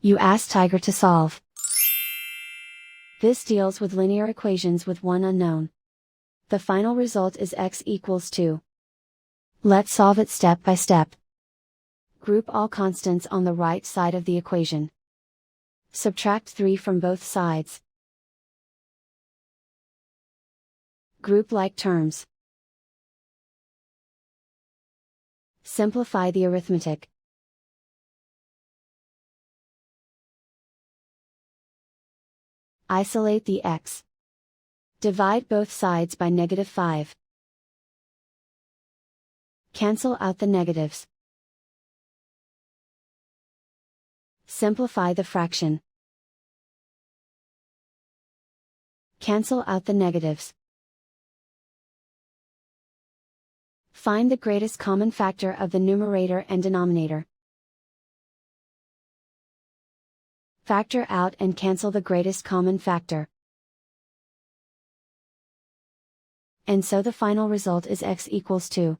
You ask Tiger to solve. This deals with linear equations with one unknown. The final result is x equals 2. Let's solve it step by step. Group all constants on the right side of the equation. Subtract 3 from both sides. Group like terms. Simplify the arithmetic. Isolate the x. Divide both sides by -5. Cancel out the negatives. Simplify the fraction. Cancel out the negatives. Find the greatest common factor of the numerator and denominator. Factor out and cancel the greatest common factor. And so the final result is x equals 2.